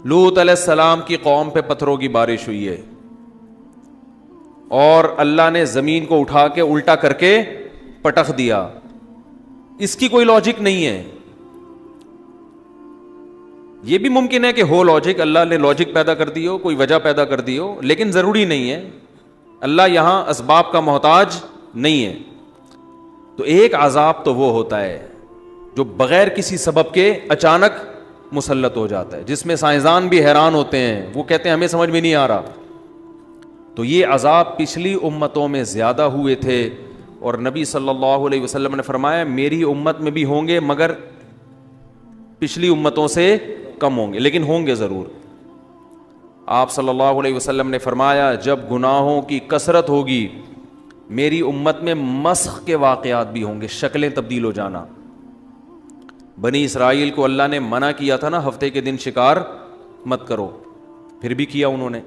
لوط علیہ السلام کی قوم پہ پتھروں کی بارش ہوئی ہے اور اللہ نے زمین کو اٹھا کے الٹا کر کے پٹخ دیا. اس کی کوئی لاجک نہیں ہے. یہ بھی ممکن ہے کہ ہو لاجک, اللہ نے لاجک پیدا کر دی ہو, کوئی وجہ پیدا کر دی ہو, لیکن ضروری نہیں ہے. اللہ یہاں اسباب کا محتاج نہیں ہے. تو ایک عذاب تو وہ ہوتا ہے جو بغیر کسی سبب کے اچانک مسلط ہو جاتا ہے, جس میں سائنسدان بھی حیران ہوتے ہیں, وہ کہتے ہیں ہمیں سمجھ میں نہیں آ رہا. تو یہ عذاب پچھلی امتوں میں زیادہ ہوئے تھے, اور نبی صلی اللہ علیہ وسلم نے فرمایا میری امت میں بھی ہوں گے مگر پچھلی امتوں سے کم ہوں گے, لیکن ہوں گے ضرور. آپ صلی اللہ علیہ وسلم نے فرمایا جب گناہوں کی کثرت ہوگی میری امت میں مسخ کے واقعات بھی ہوں گے, شکلیں تبدیل ہو جانا. بنی اسرائیل کو اللہ نے منع کیا تھا نا ہفتے کے دن شکار مت کرو, پھر بھی کیا انہوں نے.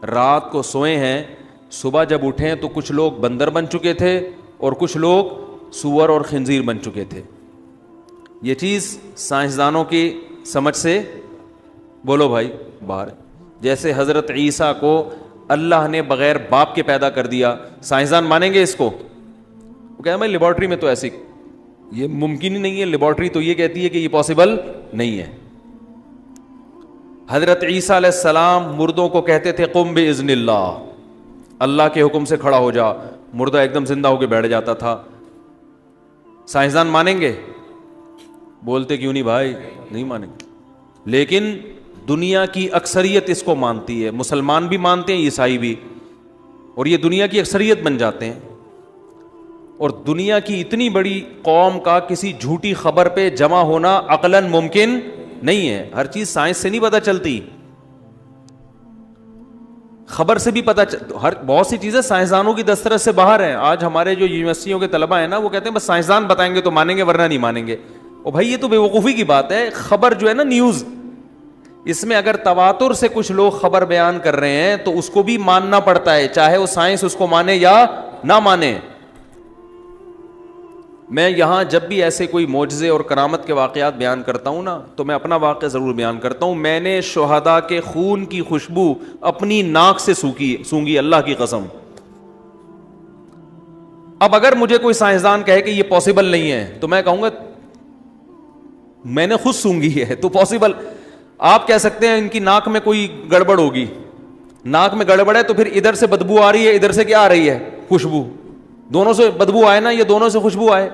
رات کو سوئے ہیں, صبح جب اٹھیں تو کچھ لوگ بندر بن چکے تھے اور کچھ لوگ سور اور خنزیر بن چکے تھے. یہ چیز سائنسدانوں کی سمجھ سے بولو بھائی باہر. جیسے حضرت عیسیٰ کو اللہ نے بغیر باپ کے پیدا کر دیا, سائنسدان مانیں گے اس کو؟ وہ کہتے ہیں بھائی لیبارٹری میں تو ایسی, یہ ممکن ہی نہیں ہے, لیبارٹری تو یہ کہتی ہے کہ یہ پاسبل نہیں ہے. حضرت عیسیٰ علیہ السلام مردوں کو کہتے تھے قم باذن اللہ, اللہ کے حکم سے کھڑا ہو جا, مردہ ایک دم زندہ ہو کے بیٹھ جاتا تھا. سائنسدان مانیں گے؟ بولتے کیوں نہیں بھائی, نہیں مانیں گے. لیکن دنیا کی اکثریت اس کو مانتی ہے, مسلمان بھی مانتے ہیں, عیسائی بھی, اور یہ دنیا کی اکثریت بن جاتے ہیں. اور دنیا کی اتنی بڑی قوم کا کسی جھوٹی خبر پہ جمع ہونا عقلاً ممکن نہیں ہے. ہر چیز سائنس سے نہیں پتہ چلتی, خبر سے بھی پتہ بہت سی چیزیں سائنسدانوں کی دسترس سے باہر ہیں. آج ہمارے جو یونیورسٹیوں کے طلبہ ہیں نا, وہ کہتے ہیں بس سائنسدان بتائیں گے تو مانیں گے ورنہ نہیں مانیں گے. او بھائی یہ تو بے وقوفی کی بات ہے. خبر جو ہے نا نیوز, اس میں اگر تواتر سے کچھ لوگ خبر بیان کر رہے ہیں تو اس کو بھی ماننا پڑتا ہے, چاہے وہ سائنس اس کو مانے یا نہ مانے. میں یہاں جب بھی ایسے کوئی معجزے اور کرامت کے واقعات بیان کرتا ہوں نا, تو میں اپنا واقعہ ضرور بیان کرتا ہوں. میں نے شہداء کے خون کی خوشبو اپنی ناک سے سونگی, اللہ کی قسم. اب اگر مجھے کوئی سائنسدان کہے کہ یہ پاسبل نہیں ہے تو میں کہوں گا میں نے خود سونگی ہے تو پاسبل. آپ کہہ سکتے ہیں ان کی ناک میں کوئی گڑبڑ ہوگی, ناک میں گڑبڑ ہے تو پھر ادھر سے بدبو آ رہی ہے, ادھر سے کیا آ رہی ہے؟ خوشبو. دونوں سے بدبو آئے نا, یہ دونوں سے خوشبو آئے.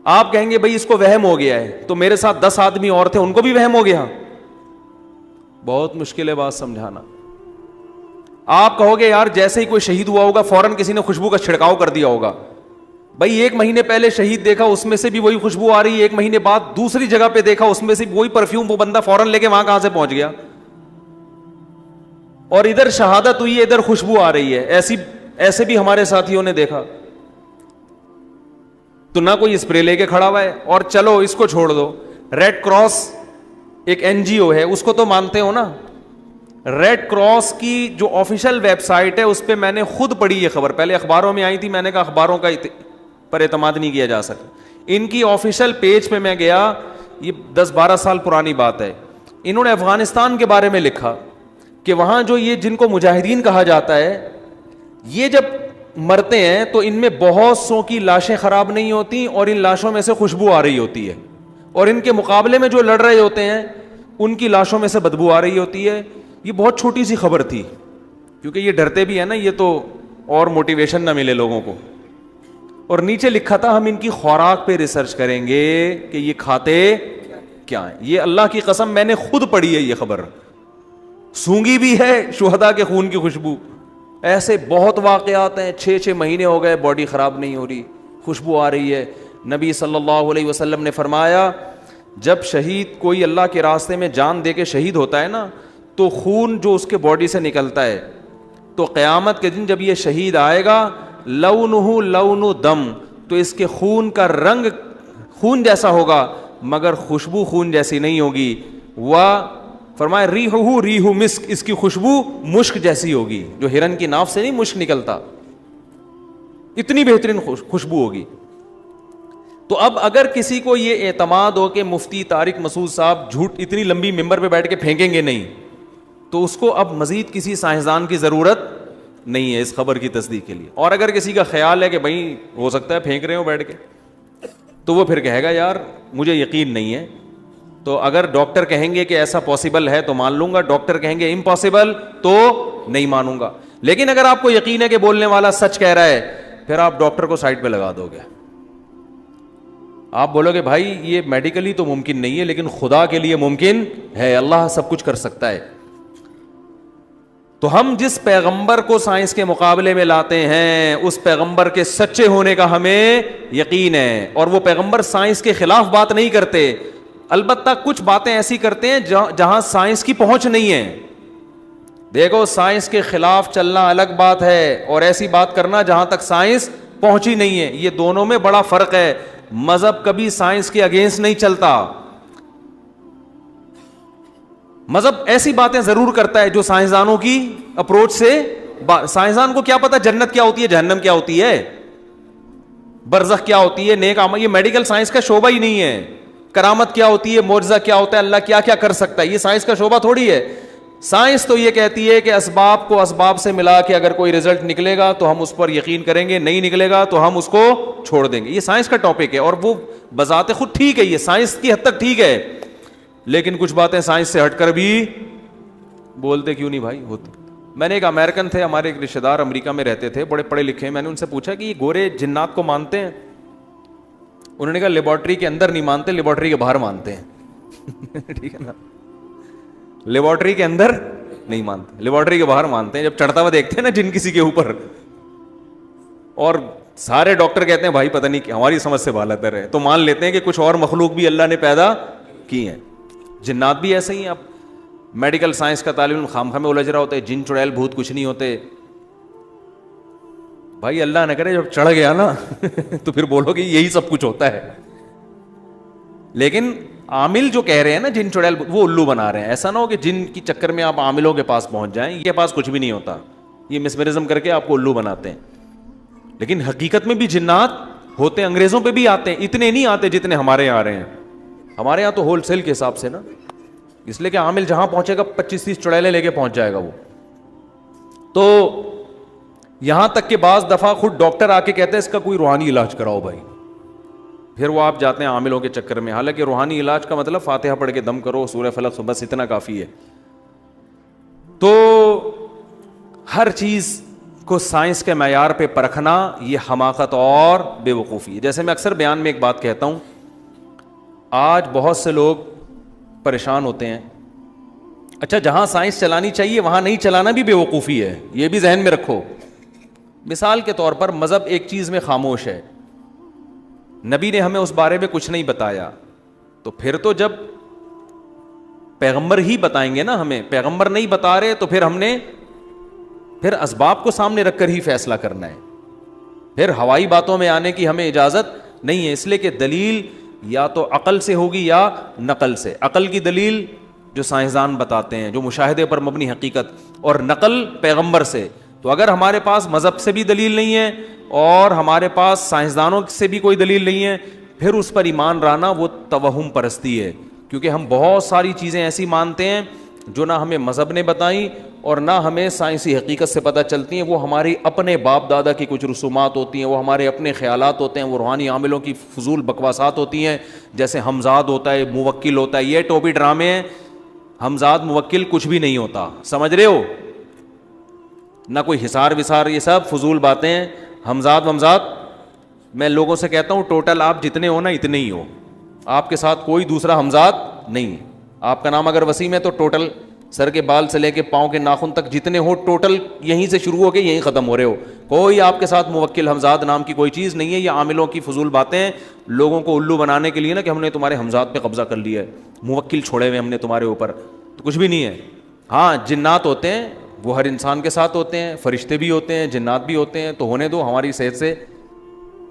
آپ کہیں گے بھئی اس کو وہم ہو گیا ہے, تو میرے ساتھ 10 آدمی اور تھے, ان کو بھی وہم ہو گیا. بہت مشکل ہے بات سمجھانا. آپ کہو گے یار جیسے ہی کوئی شہید ہوا ہوگا فوراً کسی نے خوشبو کا چھڑکاؤ کر دیا ہوگا. بھائی 1 مہینے پہلے شہید دیکھا, اس میں سے بھی وہی خوشبو آ رہی ہے, 1 مہینے بعد دوسری جگہ پہ دیکھا, اس میں سے وہی پرفیوم, وہ بندہ فوراً لے کے وہاں کہاں سے پہنچ گیا. اور ادھر شہادت ہوئی ہے, ادھر خوشبو آ رہی ہے. ایسے بھی ہمارے ساتھیوں نے دیکھا. تو نہ کوئی اسپرے لے کے کھڑا ہوا ہے. اور چلو اس کو چھوڑ دو, ریڈ کراس ایک NGO ہے, اس کو تو مانتے ہو نا. ریڈ کراس کی جو آفیشیل ویب سائٹ ہے اس پہ میں نے خود پڑھی یہ خبر, پہلے اخباروں میں آئی تھی, میں نے کہا اخباروں کا پر اعتماد نہیں کیا جا سکتا. ان کی آفیشیل پیج پہ میں گیا, یہ 10-12 سال پرانی بات ہے. انہوں نے افغانستان کے بارے میں لکھا کہ وہاں جو یہ جن کو مجاہدین کہا جاتا ہے, یہ جب مرتے ہیں تو ان میں بہت سو کی لاشیں خراب نہیں ہوتی اور ان لاشوں میں سے خوشبو آ رہی ہوتی ہے, اور ان کے مقابلے میں جو لڑ رہے ہوتے ہیں ان کی لاشوں میں سے بدبو آ رہی ہوتی ہے. یہ بہت چھوٹی سی خبر تھی, کیونکہ یہ ڈرتے بھی ہیں نا, یہ تو اور موٹیویشن نہ ملے لوگوں کو. اور نیچے لکھا تھا ہم ان کی خوراک پہ ریسرچ کریں گے کہ یہ کھاتے کیا ہیں. یہ اللہ کی قسم میں نے خود پڑھی ہے یہ خبر, سونگی بھی ہے شہداء کے خون کی خوشبو. ایسے بہت واقعات ہیں, 6 مہینے ہو گئے باڈی خراب نہیں ہو رہی, خوشبو آ رہی ہے. نبی صلی اللہ علیہ وسلم نے فرمایا جب شہید کوئی اللہ کے راستے میں جان دے کے شہید ہوتا ہے نا, تو خون جو اس کے باڈی سے نکلتا ہے, تو قیامت کے دن جب یہ شہید آئے گا لونہ لون دم, تو اس کے خون کا رنگ خون جیسا ہوگا مگر خوشبو خون جیسی نہیں ہوگی. فرمایا ریحہ ریح مسک, اس کی خوشبو مشک جیسی ہوگی, جو ہرن کی ناف سے نہیں مشک نکلتا, اتنی بہترین خوشبو ہوگی. تو اب اگر کسی کو یہ اعتماد ہو کہ مفتی طارق مسعود صاحب جھوٹ اتنی لمبی ممبر پہ بیٹھ کے پھینکیں گے نہیں, تو اس کو اب مزید کسی سائنسدان کی ضرورت نہیں ہے اس خبر کی تصدیق کے لیے. اور اگر کسی کا خیال ہے کہ بھائی ہو سکتا ہے پھینک رہے ہو بیٹھ کے, تو وہ پھر کہے گا یار مجھے یقین نہیں ہے. تو اگر ڈاکٹر کہیں گے کہ ایسا پاسبل ہے تو مان لوں گا, ڈاکٹر کہیں گے امپاسبل تو نہیں مانوں گا. لیکن اگر آپ کو یقین ہے کہ بولنے والا سچ کہہ رہا ہے, پھر آپ ڈاکٹر کو سائڈ پہ لگا دو گے. آپ بولو گے بھائی یہ میڈیکلی تو ممکن نہیں ہے لیکن خدا کے لیے ممکن ہے, اللہ سب کچھ کر سکتا ہے. تو ہم جس پیغمبر کو سائنس کے مقابلے میں لاتے ہیں اس پیغمبر کے سچے ہونے کا ہمیں یقین ہے, اور وہ پیغمبر سائنس کے خلاف بات نہیں کرتے. البتہ کچھ باتیں ایسی کرتے ہیں جہاں سائنس کی پہنچ نہیں ہے. دیکھو سائنس کے خلاف چلنا الگ بات ہے اور ایسی بات کرنا جہاں تک سائنس پہنچی نہیں ہے, یہ دونوں میں بڑا فرق ہے. مذہب کبھی سائنس کے اگینسٹ نہیں چلتا. مذہب ایسی باتیں ضرور کرتا ہے جو سائنسدانوں کی اپروچ سے, سائنسدان کو کیا پتا جنت کیا ہوتی ہے, جہنم کیا ہوتی ہے, برزخ کیا ہوتی ہے, نیک عمل, یہ میڈیکل سائنس کا شعبہ ہی نہیں ہے. کرامت کیا ہوتی ہے, معجزہ کیا ہوتا ہے, اللہ کیا کیا کر سکتا ہے, یہ سائنس کا شعبہ تھوڑی ہے. سائنس تو یہ کہتی ہے کہ اسباب کو اسباب سے ملا کے اگر کوئی رزلٹ نکلے گا تو ہم اس پر یقین کریں گے, نہیں نکلے گا تو ہم اس کو چھوڑ دیں گے. یہ سائنس کا ٹاپک ہے اور وہ بذات خود ٹھیک ہے, یہ سائنس کی حد تک ٹھیک ہے. لیکن کچھ باتیں سائنس سے ہٹ کر بھی بولتے کیوں نہیں بھائی ہوتی. میں نے ایک امریکن تھے, ہمارے ایک رشتے دار امریکہ میں رہتے تھے, بڑے پڑھے لکھے ہیں. میں نے ان سے پوچھا کہ یہ گورے جنات کو مانتے ہیں؟ انہوں نے کہا لیبارٹری کے اندر نہیں مانتے, لیبارٹری کے باہر مانتے ہیں. ٹھیک ہے نا, لیبارٹری کے اندر نہیں مانتے, لیبارٹری کے باہر مانتے ہیں. جب چڑھتا ہوا دیکھتے ہیں نا جن کسی کے اوپر, اور سارے ڈاکٹر کہتے ہیں بھائی پتہ نہیں ہماری سمجھ سے بالاتر ہے, تو مان لیتے ہیں کہ کچھ اور مخلوق بھی اللہ نے پیدا کی ہیں. جنات بھی ایسے ہی ہیں. آپ میڈیکل سائنس کا طالب علم خامخواہ میں الجھ رہا ہوتا ہے, جن چڑیل بھوت کچھ نہیں ہوتے. بھائی اللہ نہ کرے جب چڑھ گیا نا تو پھر بولو کہ یہی سب کچھ ہوتا ہے. لیکن عامل جو کہہ رہے ہیں نا جن چڑیل, وہ الو بنا رہے ہیں. ایسا نہ ہو کہ جن کی چکر میں آپ عاملوں کے پاس پہنچ جائیں, یہ پاس کچھ بھی نہیں ہوتا, یہ مسمرزم کر کے آپ کو الو بناتے ہیں. لیکن حقیقت میں بھی جنات ہوتے ہیں, انگریزوں پہ بھی آتے ہیں, اتنے نہیں آتے جتنے ہمارے یہاں آ رہے ہیں. ہمارے یہاں تو ہول سیل کے حساب سے نا, اس لیے کہ عامل جہاں پہنچے گا 25-30 چڑیلیں لے کے پہنچ جائے گا وہ. تو یہاں تک کہ بعض دفعہ خود ڈاکٹر آ کے کہتے ہیں اس کا کوئی روحانی علاج کراؤ بھائی, پھر وہ آپ جاتے ہیں عاملوں کے چکر میں. حالانکہ روحانی علاج کا مطلب فاتحہ پڑھ کے دم کرو, سورہ فلق, بس اتنا کافی ہے. تو ہر چیز کو سائنس کے معیار پہ پرکھنا یہ حماقت اور بے وقوفی ہے. جیسے میں اکثر بیان میں ایک بات کہتا ہوں, آج بہت سے لوگ پریشان ہوتے ہیں, اچھا جہاں سائنس چلانی چاہیے وہاں نہیں چلانا بھی بے وقوفی ہے, یہ بھی ذہن میں رکھو. مثال کے طور پر مذہب ایک چیز میں خاموش ہے, نبی نے ہمیں اس بارے میں کچھ نہیں بتایا, تو پھر تو جب پیغمبر ہی بتائیں گے نا ہمیں, پیغمبر نہیں بتا رہے تو پھر ہم نے پھر اسباب کو سامنے رکھ کر ہی فیصلہ کرنا ہے. پھر ہوائی باتوں میں آنے کی ہمیں اجازت نہیں ہے, اس لیے کہ دلیل یا تو عقل سے ہوگی یا نقل سے. عقل کی دلیل جو سائنسدان بتاتے ہیں, جو مشاہدے پر مبنی حقیقت, اور نقل پیغمبر سے. تو اگر ہمارے پاس مذہب سے بھی دلیل نہیں ہے اور ہمارے پاس سائنسدانوں سے بھی کوئی دلیل نہیں ہے, پھر اس پر ایمان لانا وہ توہم پرستی ہے. کیونکہ ہم بہت ساری چیزیں ایسی مانتے ہیں جو نہ ہمیں مذہب نے بتائیں اور نہ ہمیں سائنسی حقیقت سے پتہ چلتی ہیں. وہ ہماری اپنے باپ دادا کی کچھ رسومات ہوتی ہیں, وہ ہمارے اپنے خیالات ہوتے ہیں, وہ روحانی عاملوں کی فضول بکواسات ہوتی ہیں. جیسے ہمزاد ہوتا ہے, موکل ہوتا ہے, یہ ٹوپی ڈرامے ہیں. ہمزاد موکل کچھ بھی نہیں ہوتا, سمجھ رہے ہو, نہ کوئی حصار وسار, یہ سب فضول باتیں ہیں. ہمزاد میں لوگوں سے کہتا ہوں ٹوٹل آپ جتنے ہو نا اتنے ہی ہو, آپ کے ساتھ کوئی دوسرا ہمزاد نہیں. آپ کا نام اگر وسیم ہے تو ٹوٹل سر کے بال سے لے کے پاؤں کے ناخن تک جتنے ہو ٹوٹل یہیں سے شروع ہو کے یہیں ختم ہو رہے ہو. کوئی آپ کے ساتھ موکل ہمزاد نام کی کوئی چیز نہیں ہے. یہ عاملوں کی فضول باتیں ہیں لوگوں کو الو بنانے کے لیے نا, کہ ہم نے تمہارے ہمزاد پہ قبضہ کر لیا ہے, موکل چھوڑے ہوئے ہم نے تمہارے اوپر. تو کچھ بھی نہیں ہے. ہاں جنات ہوتے ہیں, وہ ہر انسان کے ساتھ ہوتے ہیں, فرشتے بھی ہوتے ہیں, جنات بھی ہوتے ہیں. تو ہونے دو, ہماری صحت سے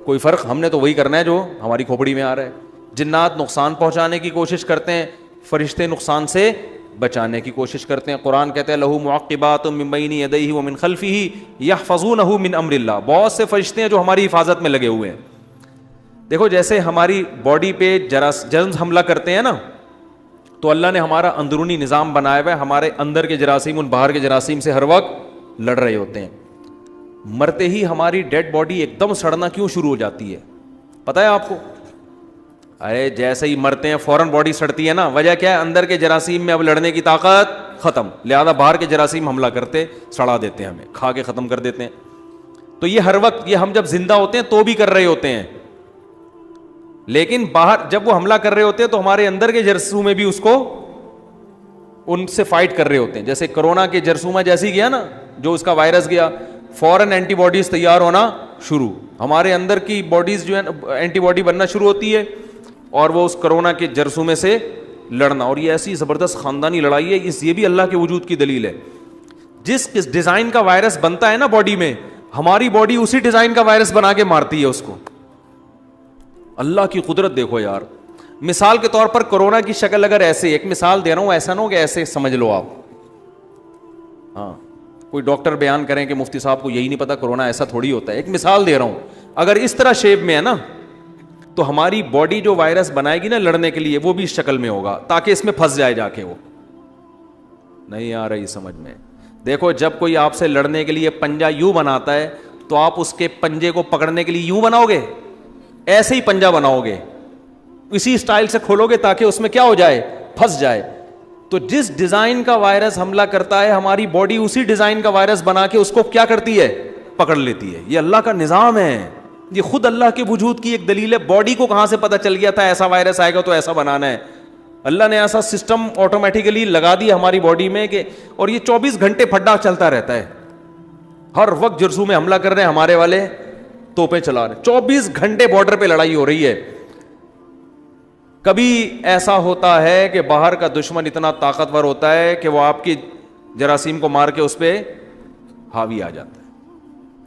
کوئی فرق, ہم نے تو وہی کرنا ہے جو ہماری کھوپڑی میں آ رہا ہے. جنات نقصان پہنچانے کی کوشش کرتے ہیں, فرشتے نقصان سے بچانے کی کوشش کرتے ہیں. قرآن کہتے ہیں لہو معقبات من بین یدیہ ومن خلفہ یحفظونہ من امر اللہ. بہت سے فرشتے ہیں جو ہماری حفاظت میں لگے ہوئے ہیں. دیکھو جیسے ہماری باڈی پہ جرمز حملہ کرتے ہیں نا, تو اللہ نے ہمارا اندرونی نظام بنایا ہوا ہے, ہمارے اندر کے جراثیم ان باہر کے جراثیم سے ہر وقت لڑ رہے ہوتے ہیں. مرتے ہی ہماری ڈیڈ باڈی ایک دم سڑنا کیوں شروع ہو جاتی ہے پتہ ہے آپ کو؟ ارے جیسے ہی مرتے ہیں فوراً باڈی سڑتی ہے نا, وجہ کیا ہے؟ اندر کے جراثیم میں اب لڑنے کی طاقت ختم, لہذا باہر کے جراثیم حملہ کرتے سڑا دیتے ہیں, ہمیں کھا کے ختم کر دیتے ہیں. تو یہ ہر وقت, یہ ہم جب زندہ ہوتے ہیں تو بھی کر رہے ہوتے ہیں, لیکن باہر جب وہ حملہ کر رہے ہوتے ہیں تو ہمارے اندر کے جرثومے بھی اس کو ان سے فائٹ کر رہے ہوتے ہیں. جیسے کرونا کے جرثومہ جیسی گیا نا, جو اس کا وائرس گیا, فوراً اینٹی باڈیز تیار ہونا شروع, ہمارے اندر کی باڈیز جو ہے اینٹی باڈی بننا شروع ہوتی ہے اور وہ اس کرونا کے جرثومے سے لڑنا. اور یہ ایسی زبردست خاندانی لڑائی ہے, یہ بھی اللہ کے وجود کی دلیل ہے. جس ڈیزائن کا وائرس بنتا ہے نا باڈی میں, ہماری باڈی اسی ڈیزائن کا وائرس بنا کے مارتی ہے اس کو. اللہ کی قدرت دیکھو یار. مثال کے طور پر کرونا کی شکل اگر ایسے, ایک مثال دے رہا ہوں, ایسا نہ ہو کہ ایسے سمجھ لو آپ, ہاں کوئی ڈاکٹر بیان کریں کہ مفتی صاحب کو یہی نہیں پتا کرونا ایسا تھوڑی ہوتا ہے. ایک مثال دے رہا ہوں, اگر اس طرح شیپ میں ہے نا تو ہماری باڈی جو وائرس بنائے گی نا لڑنے کے لیے, وہ بھی اس شکل میں ہوگا تاکہ اس میں پھنس جائے جا کے. وہ نہیں آ رہی سمجھ میں؟ دیکھو جب کوئی آپ سے لڑنے کے لیے پنجہ یوں بناتا ہے تو آپ اس کے پنجے کو پکڑنے کے لیے یوں بناؤ گے, ایسے ہی پنجہ بناؤ گے, اسی اسٹائل سے کھولو گے تاکہ اس میں کیا ہو جائے, پھنس جائے. تو جس ڈیزائن کا وائرس حملہ کرتا ہے, ہماری باڈی اسی ڈیزائن کا وائرس بنا کے اس کو کیا کرتی ہے, پکڑ لیتی ہے. یہ اللہ کا نظام ہے, یہ خود اللہ کے وجود کی ایک دلیل ہے. باڈی کو کہاں سے پتا چل گیا تھا ایسا وائرس آئے گا تو ایسا بنانا ہے؟ اللہ نے ایسا سسٹم آٹومیٹیکلی لگا دیا ہماری باڈی میں کہ, اور یہ 24 گھنٹے پھڈا چلتا رہتا ہے, ہر وقت جرثومے حملہ کر رہے ہیں ہمارے والے, توپیں چلا رہے ہیں, 24 گھنٹے بارڈر پہ لڑائی ہو رہی ہے. کبھی ایسا ہوتا ہے کہ باہر کا دشمن اتنا طاقتور ہوتا ہے کہ وہ آپ کی جراثیم کو مار کے اس پہ حاوی آ جاتا ہے,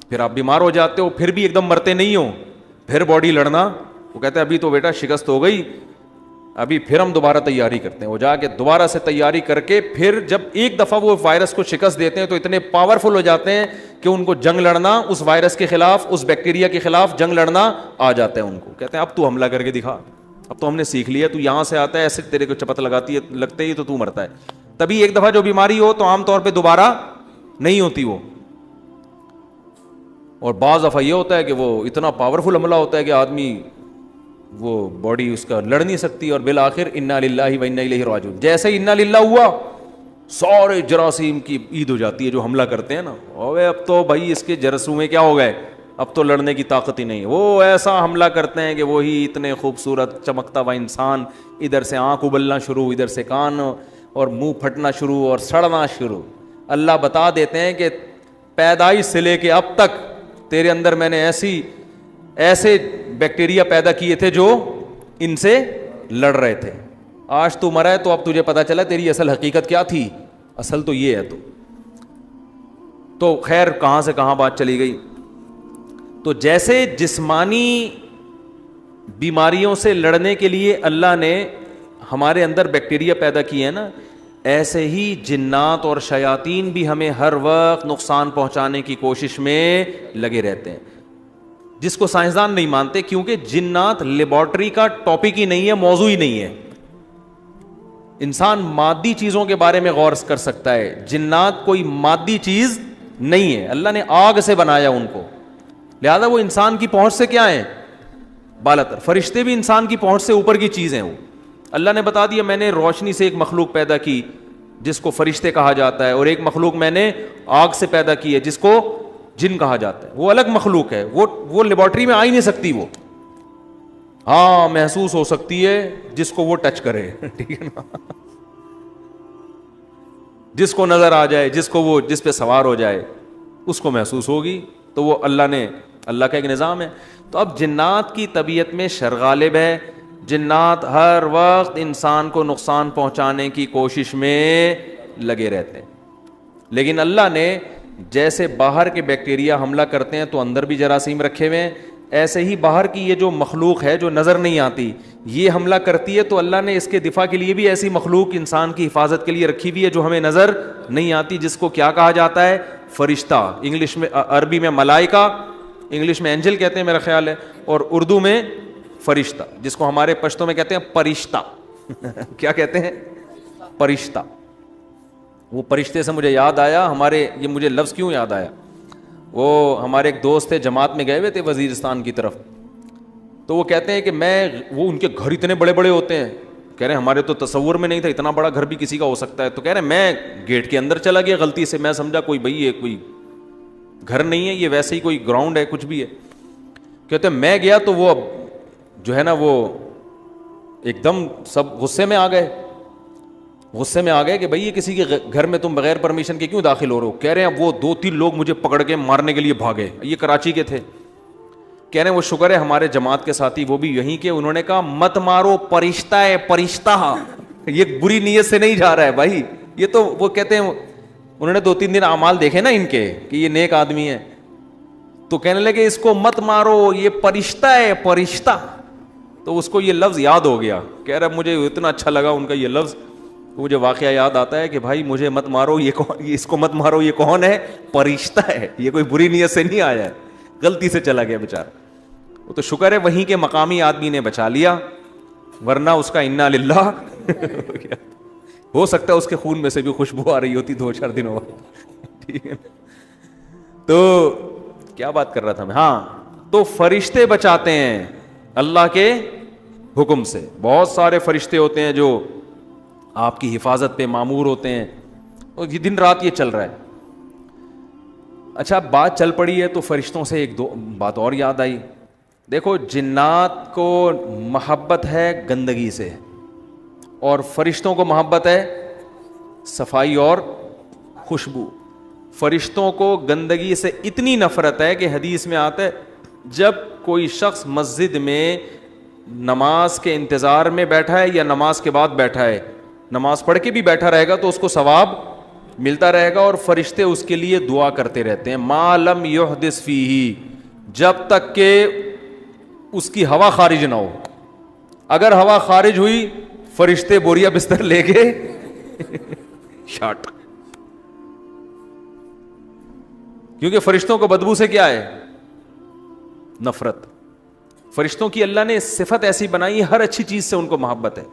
پھر آپ بیمار ہو جاتے ہو, پھر بھی ایک دم مرتے نہیں ہو, پھر باڈی لڑنا. وہ کہتے ہیں ابھی تو بیٹا شکست ہو گئی, ابھی پھر ہم دوبارہ تیاری کرتے ہیں. وہ جا کے دوبارہ سے تیاری کر کے پھر جب ایک دفعہ وہ وائرس کو شکست دیتے ہیں تو اتنے پاورفل ہو جاتے ہیں کہ ان کو جنگ لڑنا اس وائرس کے خلاف, اس بیکٹیریا کے خلاف جنگ لڑنا آ جاتا ہے ان کو. کہتے ہیں اب تو حملہ کر کے دکھا, اب تو ہم نے سیکھ لیا, تو یہاں سے آتا ہے ایسے تیرے کو چپت لگاتی ہے, لگتے ہی تو مرتا ہے. تبھی ایک دفعہ جو بیماری ہو تو عام طور پہ دوبارہ نہیں ہوتی وہ. اور بعض دفعہ یہ ہوتا ہے کہ وہ اتنا پاورفل حملہ ہوتا ہے کہ آدمی وہ باڈی اس کا لڑ نہیں سکتی, اور بالآخر انا للہ و انا الیہ راجعون. جیسے ہی انا للہ ہوا, سارے جراثیم کی عید ہو جاتی ہے جو حملہ کرتے ہیں نا. اوے اب تو بھائی اس کے جراثیم کیا ہو گئے, اب تو لڑنے کی طاقت ہی نہیں. وہ ایسا حملہ کرتے ہیں کہ وہی اتنے خوبصورت چمکتا ہوا انسان, ادھر سے آنکھ ابلنا شروع, ادھر سے کان اور منہ پھٹنا شروع اور سڑنا شروع. اللہ بتا دیتے ہیں کہ پیدائش سے لے کے اب تک تیرے اندر میں نے ایسے بیکٹیریا پیدا کیے تھے جو ان سے لڑ رہے تھے. آج تو مرا ہے تو اب تجھے پتا چلا تیری اصل حقیقت کیا تھی, اصل تو یہ ہے. تو خیر کہاں سے کہاں بات چلی گئی. تو جیسے جسمانی بیماریوں سے لڑنے کے لیے اللہ نے ہمارے اندر بیکٹیریا پیدا کیے ہیں نا, ایسے ہی جنات اور شیاطین بھی ہمیں ہر وقت نقصان پہنچانے کی کوشش میں لگے رہتے ہیں, جس کو سائنسدان نہیں مانتے, کیونکہ جنات لیبارٹری کا ٹاپک ہی نہیں ہے, موضوع ہی نہیں ہے. انسان مادی چیزوں کے بارے میں غور کر سکتا ہے, جنات کوئی مادی چیز نہیں ہے, اللہ نے آگ سے بنایا ان کو, لہذا وہ انسان کی پہنچ سے کیا ہیں, بالاتر. فرشتے بھی انسان کی پہنچ سے اوپر کی چیز ہیں. وہ اللہ نے بتا دیا میں نے روشنی سے ایک مخلوق پیدا کی جس کو فرشتے کہا جاتا ہے, اور ایک مخلوق میں نے آگ سے پیدا کی ہے جس کو جن کہا جاتا ہے. وہ الگ مخلوق ہے, وہ لیبارٹری میں آ ہی نہیں سکتی. وہ ہاں محسوس ہو سکتی ہے جس کو وہ ٹچ کرے, ٹھیک ہے نا, جس کو نظر آ جائے, جس پہ سوار ہو جائے اس کو محسوس ہوگی. تو وہ اللہ کا ایک نظام ہے. تو اب جنات کی طبیعت میں شر غالب ہے, جنات ہر وقت انسان کو نقصان پہنچانے کی کوشش میں لگے رہتے ہیں. لیکن اللہ نے جیسے باہر کے بیکٹیریا حملہ کرتے ہیں تو اندر بھی جراثیم رکھے ہوئے ہیں, ایسے ہی باہر کی یہ جو مخلوق ہے جو نظر نہیں آتی یہ حملہ کرتی ہے, تو اللہ نے اس کے دفاع کے لیے بھی ایسی مخلوق انسان کی حفاظت کے لیے رکھی ہوئی ہے جو ہمیں نظر نہیں آتی, جس کو کیا کہا جاتا ہے, فرشتہ. انگلش میں, عربی میں ملائکہ, انگلش میں اینجل کہتے ہیں میرا خیال ہے, اور اردو میں فرشتہ, جس کو ہمارے پشتوں میں کہتے ہیں پرشتہ. کیا کہتے ہیں؟ پرشتہ. وہ پرشتے سے مجھے یاد آیا, ہمارے یہ مجھے لفظ کیوں یاد آیا, وہ ہمارے ایک دوست تھے, جماعت میں گئے ہوئے تھے وزیرستان کی طرف, تو وہ کہتے ہیں کہ وہ ان کے گھر اتنے بڑے بڑے ہوتے ہیں, کہہ رہے ہیں ہمارے تو تصور میں نہیں تھا اتنا بڑا گھر بھی کسی کا ہو سکتا ہے. تو کہہ رہے ہیں میں گیٹ کے اندر چلا گیا غلطی سے, میں سمجھا کوئی بھائی یہ کوئی گھر نہیں ہے, یہ ویسے ہی کوئی گراؤنڈ ہے, کچھ بھی ہے. کہتے ہیں میں گیا تو وہ جو ہے نا وہ ایک دم سب غصے میں آ گئے کہ بھائی یہ کسی کے گھر میں تم بغیر پرمیشن کے کیوں داخل ہو رہے ہو. کہہ رہے ہیں وہ 2-3 لوگ مجھے پکڑ کے مارنے کے لیے بھاگے, یہ کراچی کے تھے. کہہ رہے ہیں وہ شکر ہے ہمارے جماعت کے ساتھی وہ بھی یہیں کے, انہوں نے کہا مت مارو پرشتہ ہے پرشتہ, یہ بری نیت سے نہیں جا رہا ہے بھائی, یہ تو وہ کہتے ہیں انہوں نے 2-3 دن اعمال دیکھے نا ان کے کہ یہ نیک آدمی ہے, تو کہنے لگے اس کو مت مارو یہ پرشتہ ہے پرشتہ. تو اس کو یہ لفظ یاد ہو گیا, کہہ رہا مجھے اتنا اچھا لگا ان کا یہ لفظ, مجھے واقعہ یاد آتا ہے کہ بھائی مجھے مت مارو, یہ کون, اس کو مت مارو, یہ کون ہے؟ پرشتہ ہے, یہ کوئی بری نیت سے نہیں آیا ہے, غلطی سے چلا گیا بیچارہ. وہ تو شکر ہے وہیں کے مقامی آدمی نے بچا لیا, ورنہ اس کا انا للہ ہو سکتا ہے اس کے خون میں سے بھی خوشبو آ رہی ہوتی 2-4 دنوں بعد. ٹھیک ہے, تو کیا بات کر رہا تھا میں, ہاں, تو فرشتے بچاتے ہیں اللہ کے حکم سے. بہت سارے فرشتے ہوتے ہیں جو آپ کی حفاظت پہ مامور ہوتے ہیں, اور یہ دن رات یہ چل رہا ہے. اچھا بات چل پڑی ہے تو فرشتوں سے ایک دو بات اور یاد آئی. دیکھو جنات کو محبت ہے گندگی سے, اور فرشتوں کو محبت ہے صفائی اور خوشبو. فرشتوں کو گندگی سے اتنی نفرت ہے کہ حدیث میں آتا ہے جب کوئی شخص مسجد میں نماز کے انتظار میں بیٹھا ہے یا نماز کے بعد بیٹھا ہے, نماز پڑھ کے بھی بیٹھا رہے گا تو اس کو ثواب ملتا رہے گا, اور فرشتے اس کے لیے دعا کرتے رہتے ہیں ما لم یحدث فیہ, جب تک کہ اس کی ہوا خارج نہ ہو. اگر ہوا خارج ہوئی فرشتے بوریا بستر لے کے شاٹ, کیونکہ فرشتوں کو بدبو سے کیا ہے؟ نفرت. فرشتوں کی اللہ نے صفت ایسی بنائی, ہر اچھی چیز سے ان کو محبت ہے.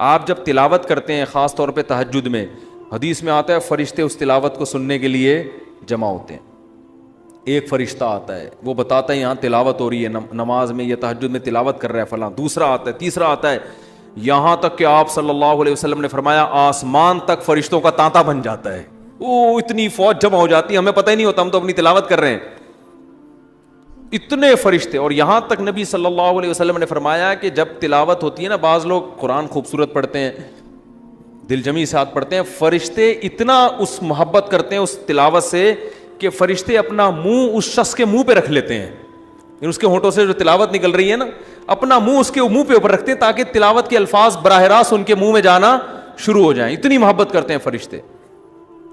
آپ جب تلاوت کرتے ہیں خاص طور پہ تہجد میں, حدیث میں آتا ہے فرشتے اس تلاوت کو سننے کے لیے جمع ہوتے ہیں. ایک فرشتہ آتا ہے وہ بتاتا ہے یہاں تلاوت ہو رہی ہے نماز میں, یہ تہجد میں تلاوت کر رہا ہے فلاں. دوسرا آتا ہے, تیسرا آتا ہے, یہاں تک کہ آپ صلی اللہ علیہ وسلم نے فرمایا آسمان تک فرشتوں کا تانتا بن جاتا ہے. وہ اتنی فوج جمع ہو جاتی ہے, ہمیں پتہ ہی نہیں ہوتا, ہم تو اپنی تلاوت کر رہے ہیں, اتنے فرشتے. اور یہاں تک نبی صلی اللہ علیہ وسلم نے فرمایا کہ جب تلاوت ہوتی ہے نا, بعض لوگ قرآن خوبصورت پڑھتے ہیں, دل جمی ساتھ پڑھتے ہیں, فرشتے اتنا اس محبت کرتے ہیں اس تلاوت سے کہ فرشتے اپنا منہ اس شخص کے منہ پہ رکھ لیتے ہیں, اس کے ہونٹوں سے جو تلاوت نکل رہی ہے نا, اپنا منہ اس کے منہ پہ اوپر رکھتے ہیں تاکہ تلاوت کے الفاظ براہ راست ان کے منہ میں جانا شروع ہو جائیں. اتنی محبت کرتے ہیں فرشتے.